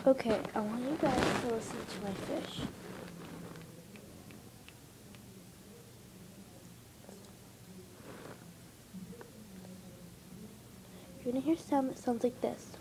Okay, I want you guys to listen to my fish. You're gonna hear a sound that sounds like this.